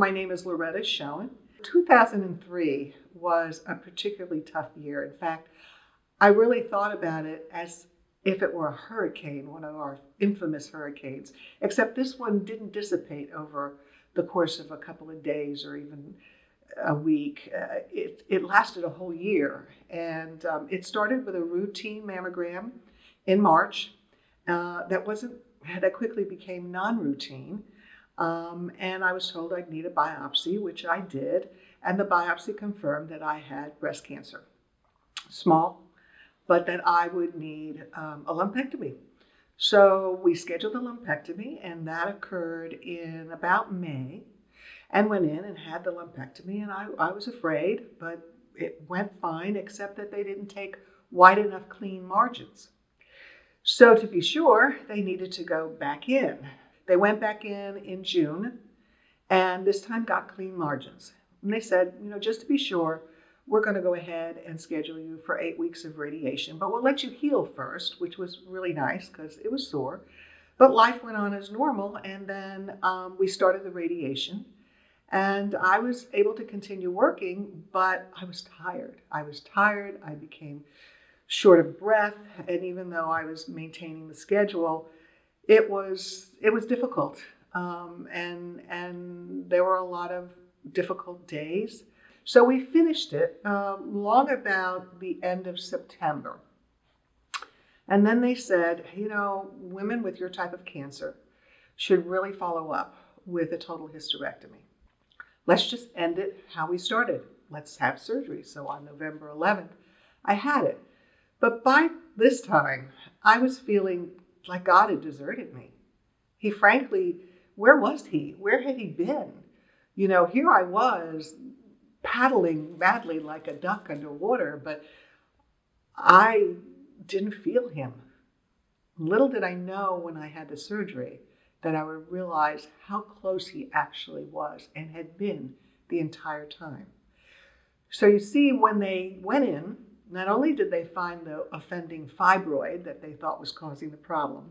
my name is Loretta. 2003 was a particularly tough year. In fact, I really thought about it as if it were a hurricane, one of our infamous hurricanes, except this one didn't dissipate over the course of a couple of days or even a week. It lasted a whole year. And it started with a routine mammogram in March that quickly became non-routine. And I was told I'd need a biopsy, which I did. And the biopsy confirmed that I had breast cancer. Small, but that I would need a lumpectomy. So we scheduled the lumpectomy, and that occurred in about May, and went in and had the lumpectomy. And I was afraid, but it went fine, except that they didn't take wide enough clean margins. So to be sure, they needed to go back in. They went back in June, and this time got clean margins. And they said, just to be sure, we're going to go ahead and schedule you for 8 weeks of radiation, but we'll let you heal first, which was really nice because it was sore. But life went on as normal, and then we started the radiation, and I was able to continue working, but I was tired. I became short of breath, and even though I was maintaining the schedule, it was difficult, and there were a lot of difficult days. So we finished it long about the end of September. And then they said, women with your type of cancer should really follow up with a total hysterectomy. Let's just end it how we started. Let's have surgery. So on November 11th, I had it. But by this time, I was feeling like God had deserted me. He frankly, where was he? Where had he been? Here I was, paddling madly like a duck underwater, but I didn't feel him. Little did I know when I had the surgery that I would realize how close he actually was and had been the entire time. So you see, when they went in, not only did they find the offending fibroid that they thought was causing the problem,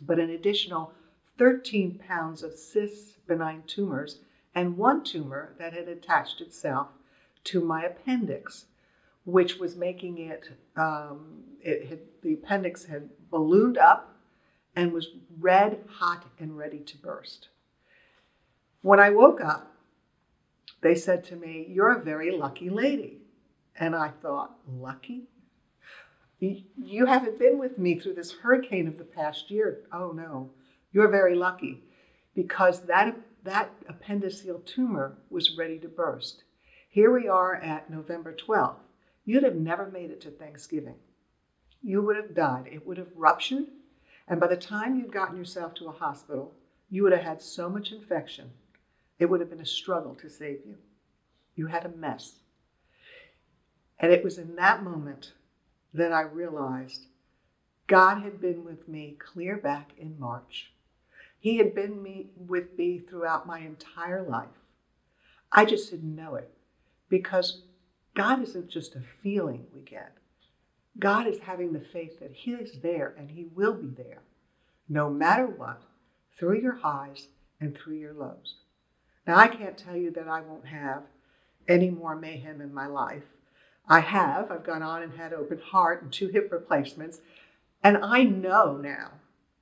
but an additional 13 pounds of cysts, benign tumors, and one tumor that had attached itself to my appendix, which was making it, the appendix had ballooned up and was red hot and ready to burst. When I woke up, they said to me, "You're a very lucky lady." And I thought, lucky? You haven't been with me through this hurricane of the past year. Oh no, you're very lucky, because that appendiceal tumor was ready to burst. Here we are at November 12th. You'd have never made it to Thanksgiving. You would have died. It would have ruptured, and by the time you'd gotten yourself to a hospital, you would have had so much infection, it would have been a struggle to save you. You had a mess. And it was in that moment that I realized God had been with me clear back in March. He had been with me throughout my entire life. I just didn't know it, because God isn't just a feeling we get. God is having the faith that He is there and He will be there, no matter what, through your highs and through your lows. Now, I can't tell you that I won't have any more mayhem in my life. I've gone on and had open heart and 2 hip replacements, and I know now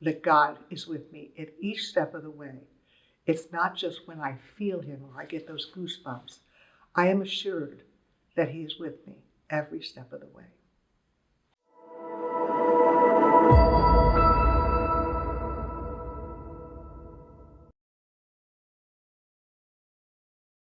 that God is with me at each step of the way. It's not just when I feel Him or I get those goosebumps. I am assured that He is with me every step of the way.